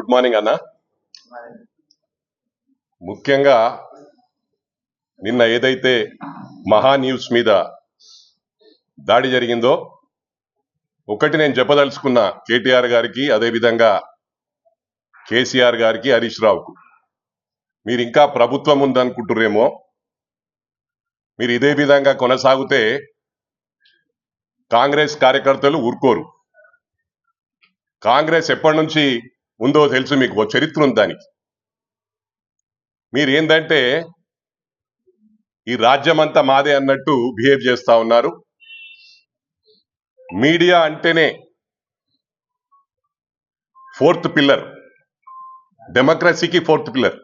Good morning అన్న. ముఖ్యంగా నిన్న ఏదైతే మహా న్యూస్ మీద దాడి జరిగిందో ఒకటి నేను చెప్పదలుచుకున్న కేటీఆర్ గారికి, అదేవిధంగా కేసీఆర్ గారికి, హరీష్ రావుకు, మీరు ఇంకా ప్రభుత్వం ఉందనుకుంటురేమో. మీరు ఇదే విధంగా కొనసాగితే కాంగ్రెస్ కార్యకర్తలు ఊరుకోరు. కాంగ్రెస్ ఎప్పటి నుంచి ఉందో తెలుసు మీకు, చరిత్ర ఉంది దానికి. మీరు ఏంటంటే ఈ రాజ్యం అంతా మాదే అన్నట్టు బిహేవ్ చేస్తా ఉన్నారు. మీడియా అంటేనే ఫోర్త్ పిల్లర్, డెమోక్రసీకి ఫోర్త్ పిల్లర్.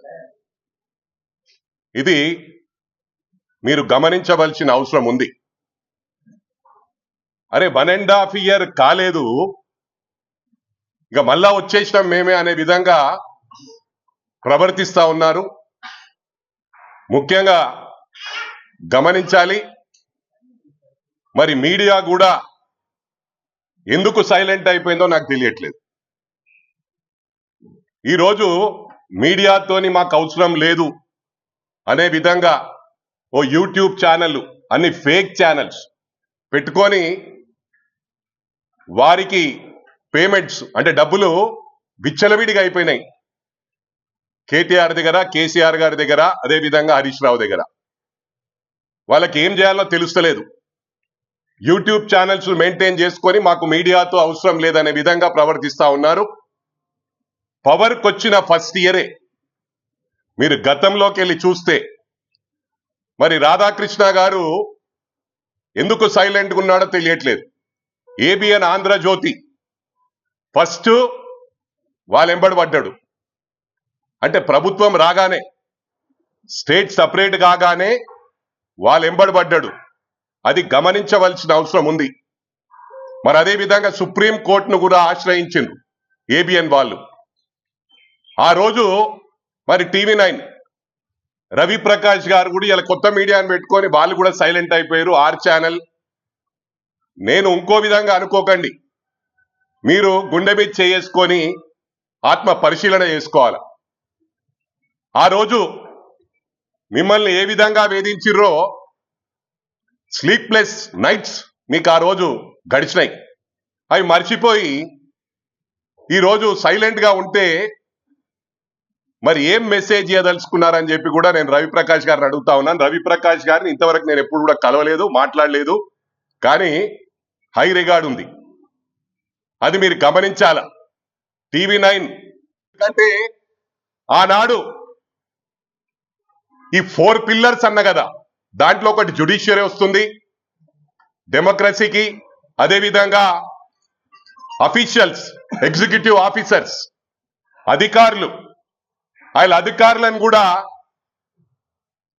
ఇది మీరు గమనించవలసిన అవసరం ఉంది. అరే 1.5 year కాలేదు, ఇక మళ్ళా వచ్చేసినాం మేమే అనే విధంగా ప్రవర్తిస్తా ఉన్నారు. ముఖ్యంగా గమనించాలి. మరి మీడియా కూడా ఎందుకు సైలెంట్ అయిపోయిందో నాకు తెలియట్లేదు. ఈరోజు మీడియాతోని మాకు అవసరం లేదు అనే విధంగా ఓ యూట్యూబ్ ఛానల్, అన్ని ఫేక్ ఛానల్స్ పెట్టుకొని వారికి పేమెంట్స్ అంటే డబ్బులు విచ్చలవిడిగా అయిపోయినాయి. కేటీఆర్ దగ్గర, కేసీఆర్ గారి దగ్గర, అదేవిధంగా హరీష్ రావు దగ్గర. వాళ్ళకి ఏం చేయాలో తెలుస్తలేదు. యూట్యూబ్ ఛానల్స్ మెయింటైన్ చేసుకొని మాకు మీడియాతో అవసరం లేదనే విధంగా ప్రవర్తిస్తా ఉన్నారు. పవర్కి వచ్చిన ఫస్ట్ ఇయరే మీరు గతంలోకి వెళ్ళి చూస్తే మరి రాధాకృష్ణ గారు ఎందుకు సైలెంట్గా ఉన్నాడో తెలియట్లేదు. ఏబిఎన్ ఆంధ్రజ్యోతి ఫస్ట్ వాళ్ళెంబడి పడ్డాడు. అంటే ప్రభుత్వం రాగానే, స్టేట్ సపరేట్ కాగానే వాళ్ళెంబడి పడ్డాడు. అది గమనించవలసిన అవసరం ఉంది. మరి అదే విధంగా సుప్రీం కోర్టును కూడా ఆశ్రయించింది ఏబిఎన్ వాళ్ళు. ఆ రోజు మరి TV9 రవి ప్రకాష్ గారు కూడా ఇలా కొత్త మీడియాని పెట్టుకొని వాళ్ళు కూడా సైలెంట్ అయిపోయారు. Are channel. నేను ఇంకో విధంగా అనుకోకండి, మీరు గుండె మీద చేసుకొని ఆత్మ పరిశీలన చేసుకోవాలి. ఆ రోజు మిమ్మల్ని ఏ విధంగా వేధించిర్రో స్లీప్లెస్ నైట్స్ మీకు ఆ రోజు గడిచినాయి. అవి మర్చిపోయి ఈరోజు సైలెంట్గా ఉంటే మరి ఏం మెసేజ్ ఇవ్వదలుచుకున్నారని చెప్పి కూడా నేను రవిప్రకాష్ గారిని అడుగుతా ఉన్నాను. రవిప్రకాష్ గారిని ఇంతవరకు నేను ఎప్పుడు కూడా కలవలేదు, మాట్లాడలేదు. కానీ హై రిగార్డ్ ఉంది, అది మీరు గమనించాల. TV9 అంటే ఆనాడు ఈ 4 పిల్లర్స్ అన్న కదా, దాంట్లో ఒకటి జ్యుడిషియరీ వస్తుంది, డెమోక్రసీకి, అదేవిధంగా అఫీషియల్స్, ఎగ్జిక్యూటివ్ ఆఫీసర్స్, అధికారులు. వాళ్ళ అధికారులను కూడా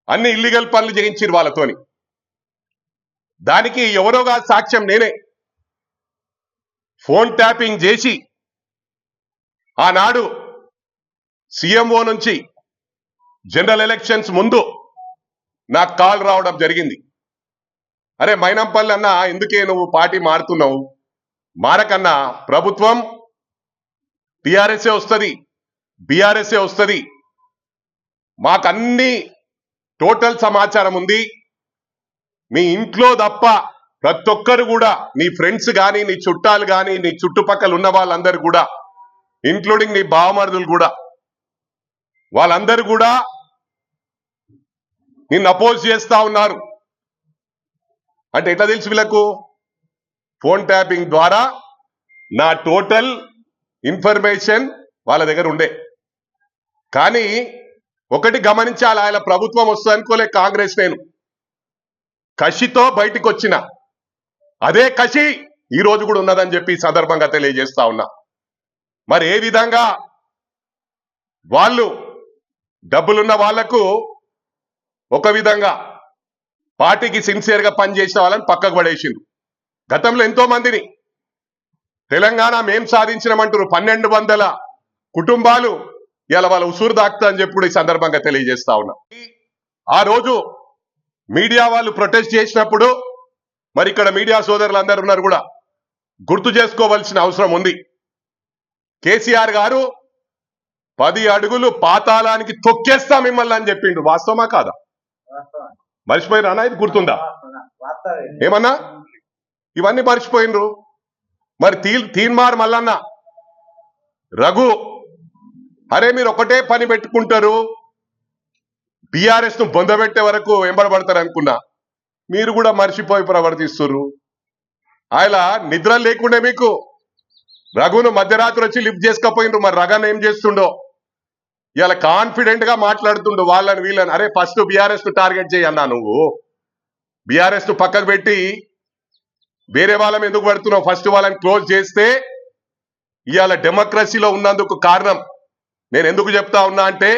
అన్ని ఇల్లీగల్ పనులు చేయించారు వాళ్ళతోని. దానికి ఎవరోగా సాక్ష్యం నేనే. ఫోన్ ట్యాపింగ్ చేసి ఆనాడు CMO నుంచి జనరల్ ఎలక్షన్స్ ముందు నాకు కాల్ రావడం జరిగింది. అరే మైనంపల్లి అన్న, ఎందుకే నువ్వు పార్టీ మారుతున్నావు? మారకన్నా, ప్రభుత్వం TRSఏ వస్తుంది, BRSఏ వస్తుంది, మాకన్నీ టోటల్ సమాచారం ఉంది. మీ ఇంట్లో తప్ప ప్రతి ఒక్కరు కూడా, నీ ఫ్రెండ్స్ కానీ, నీ చుట్టాలు కానీ, నీ చుట్టుపక్కల ఉన్న వాళ్ళందరూ కూడా, ఇంక్లూడింగ్ నీ బావమరుదులు కూడా, వాళ్ళందరూ కూడా నిన్ను అపోజ్ చేస్తా ఉన్నారు. అంటే ఎట్లా తెలుసు వీళ్ళకు? ఫోన్ ట్యాపింగ్ ద్వారా నా టోటల్ ఇన్ఫర్మేషన్ వాళ్ళ దగ్గర ఉండే. కానీ ఒకటి గమనించాలి, ఆయన ప్రభుత్వం వస్తుంది అనుకోలే కాంగ్రెస్. నేను కసితో బయటికి వచ్చిన అదే కసి ఈ రోజు కూడా ఉన్నదని చెప్పి ఈ సందర్భంగా తెలియజేస్తా ఉన్నా. మరి ఏ విధంగా వాళ్ళు డబ్బులున్న వాళ్లకు ఒక విధంగా, పార్టీకి సిన్సియర్గా పనిచేసిన వాళ్ళని పక్కకు పడేసిండు. గతంలో ఎంతో మందిని తెలంగాణ మేం సాధించినమంటారు 1200 కుటుంబాలు ఇలా వాళ్ళ ఉసూరు దాక్తా అని చెప్పి ఈ సందర్భంగా తెలియజేస్తా ఉన్నా. ఆ రోజు మీడియా వాళ్ళు ప్రొటెస్ట్ చేసినప్పుడు మరి ఇక్కడ మీడియా సోదరులందరూ ఉన్నారు కూడా, గుర్తు చేసుకోవాల్సిన అవసరం ఉంది. కేసీఆర్ గారు 10 అడుగులు పాతాళానికి తొక్కేస్తా మిమ్మల్ని అని చెప్పిండు. వాస్తవమా కాదా? మర్చిపోయినా? ఇది గుర్తుందా? ఏమన్నా ఇవన్నీ మర్చిపోయినరు. మరి తీన్మార్ మల్లన్న, రఘు, అరే మీరు ఒకటే పని పెట్టుకుంటారు, బీఆర్ఎస్ ను బొందబెట్టే వరకు వెంబడబడతారు అనుకున్నా. మీరు కూడా మర్చిపోయి ప్రవర్తిస్తున్నారు. ఆయన నిద్ర లేకుండే మీకు రఘును మధ్యరాత్రి వచ్చి లిఫ్ట్ చేసుకపోయిండ్రు. మరి రఘన్ ఏం చేస్తుండో ఇలా కాన్ఫిడెంట్ గా మాట్లాడుతుండు వాళ్ళని వీళ్ళని. అరే ఫస్ట్ బీఆర్ఎస్ ను టార్గెట్ చేయన్నా, నువ్వు బీఆర్ఎస్ ను పక్కకు పెట్టి వేరే వాళ్ళని ఎందుకు పడుతున్నావు? ఫస్ట్ వాళ్ళని క్లోజ్ చేస్తే ఇవాళ డెమోక్రసీలో ఉన్నందుకు కారణం. నేను ఎందుకు చెప్తా ఉన్నా అంటే,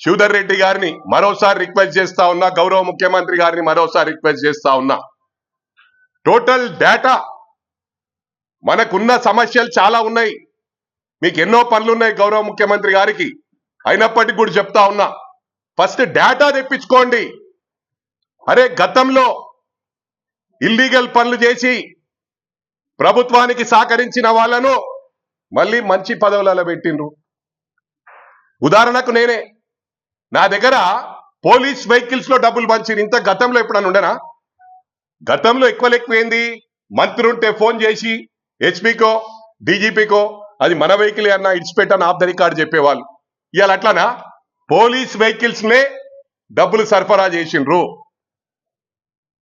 శివధర్ రెడ్డి గారిని మరోసారి రిక్వెస్ట్ చేస్తా ఉన్నా, గౌరవ ముఖ్యమంత్రి గారిని మరోసారి రిక్వెస్ట్ చేస్తా ఉన్నా. టోటల్ డేటా, మనకున్న సమస్యలు చాలా ఉన్నాయి, మీకు ఎన్నో పనులు ఉన్నాయి గౌరవ ముఖ్యమంత్రి గారికి. అయినప్పటికీ కూడా చెప్తా ఉన్నా, ఫస్ట్ డేటా తెప్పించుకోండి. అరే గతంలో ఇల్లీగల్ పనులు చేసి ప్రభుత్వానికి సహకరించిన వాళ్ళను మళ్ళీ మంచి పదవులలో పెట్టిండ్రు. ఉదాహరణకు నేనే, నా దగ్గర పోలీస్ వెహికల్స్ లో డబ్బులు పంచిరు. ఇంత గతంలో ఎప్పుడన్నా ఉండేనా? గతంలో ఎక్కువ ఏంది, మంత్రి ఉంటే ఫోన్ చేసి హెచ్పీకో డీజీపీకో అది మన వెహికల్ అన్నా ఇడిచిపెట్టని ఆఫ్ ద రికార్డ్ చెప్పేవాళ్ళు. ఇవాళ అట్లానా? పోలీస్ వెహికల్స్ నే డబ్బులు సరఫరా చేసిండ్రు.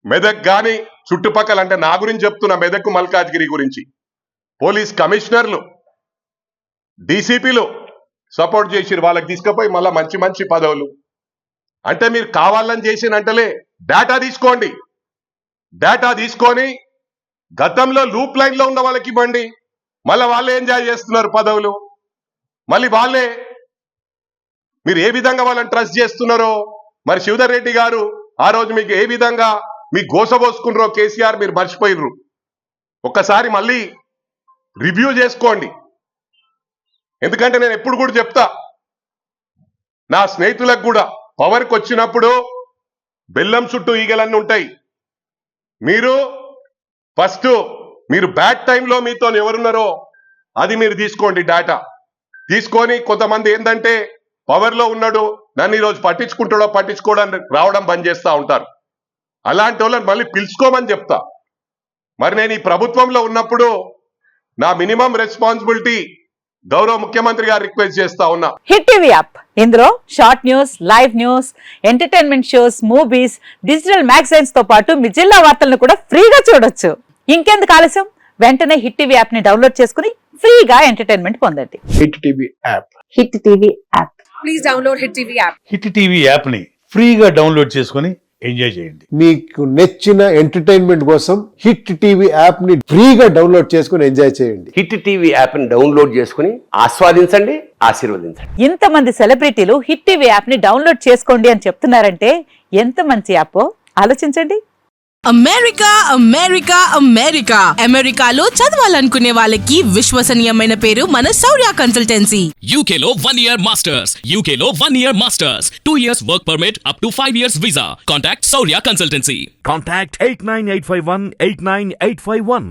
మెదక్ గాని చుట్టుపక్కల, అంటే నా గురించి చెప్తున్నా, మెదక్ మల్కాజ్గిరి గురించి పోలీస్ కమిషనర్లు డీసీపీలు సపోర్ట్ చేసిరు. వాళ్ళకి తీసుకుపోయి మళ్ళా మంచి మంచి పదవులు. అంటే మీరు కావాలని చేసినంటలే డేటా తీసుకోండి. డేటా తీసుకొని గతంలో లూప్ లైన్ లో ఉన్న వాళ్ళకి ఇవ్వండి. మళ్ళీ వాళ్ళే ఎంజాయ్ చేస్తున్నారు పదవులు. మళ్ళీ వాళ్ళే మీరు ఏ విధంగా వాళ్ళని ట్రస్ట్ చేస్తున్నారో, మరి శివధర్ రెడ్డి గారు ఆ రోజు మీకు ఏ విధంగా మీకు గోసబోసుకున్నారో కేసీఆర్ మీరు మర్చిపోయినరు. ఒక్కసారి మళ్ళీ రివ్యూ చేసుకోండి. ఎందుకంటే నేను ఎప్పుడు కూడా చెప్తా, నా స్నేహితులకు కూడా పవర్కి వచ్చినప్పుడు బెల్లం చుట్టూ ఈగలన్నీ ఉంటాయి. మీరు ఫస్ట్ మీరు బ్యాడ్ టైంలో మీతో ఎవరున్నారో అది మీరు తీసుకోండి. డేటా తీసుకొని, కొంతమంది ఏంటంటే పవర్లో ఉన్నాడు, నన్ను ఈరోజు పట్టించుకుంటాడో పట్టించుకోవడానికి రావడం బంద్ చేస్తూ ఉంటారు. అలాంటి వాళ్ళని మళ్ళీ పిలుచుకోమని చెప్తా. మరి నేను ఈ ప్రభుత్వంలో ఉన్నప్పుడు నా మినిమం రెస్పాన్సిబిలిటీ గౌరవ ముఖ్యమంత్రి గారు రిక్వెస్ట్ చేస్తా ఉన్నా. హిట్ టీవీ యాప్, ఇందులో short news, live news, entertainment shows, movies, digital magazines తో పాటు మీ జిల్లా వార్తలను కూడా ఫ్రీగా చూడొచ్చు. ఇంకెందుకు ఆలస్యం, వెంటనే హిట్ టీవీ యాప్ ని డౌన్లోడ్ చేసుకుని ఫ్రీగా ఎంటర్టైన్మెంట్ పొందండి. Hit TV app. Hit TV app. Please download hit TV app. Hit TV app ని ఫ్రీగా డౌన్లోడ్ చేసుకుని ఎంజాయ్ చేయండి. మీకు నచ్చిన ఎంటర్టైన్మెంట్ కోసం హిట్ టీవీ యాప్ ని ఫ్రీగా డౌన్లోడ్ చేసుకుని ఎంజాయ్ చేయండి. హిట్ టీవీ యాప్ ని డౌన్లోడ్ చేసుకుని ఆస్వాదించండి, ఆశీర్వదించండి. ఇంతమంది సెలబ్రిటీలు హిట్ టీవీ యాప్ ని డౌన్లోడ్ చేసుకోండి అని చెప్తున్నారంటే ఎంత మంచి యాప్ ఆలోచించండి. అమెరికా అమెరికా అమెరికా అమెరికాలో చదవాలనుకునే వాళ్ళకి విశ్వసనీయమైన పేరు మన శౌర్య కన్సల్టెన్సీ. UK లో 1 year masters. UK లో 1 year masters. 2 years work permit up to 5 years visa. Contact Saurya Consultancy. Contact 89851 89851.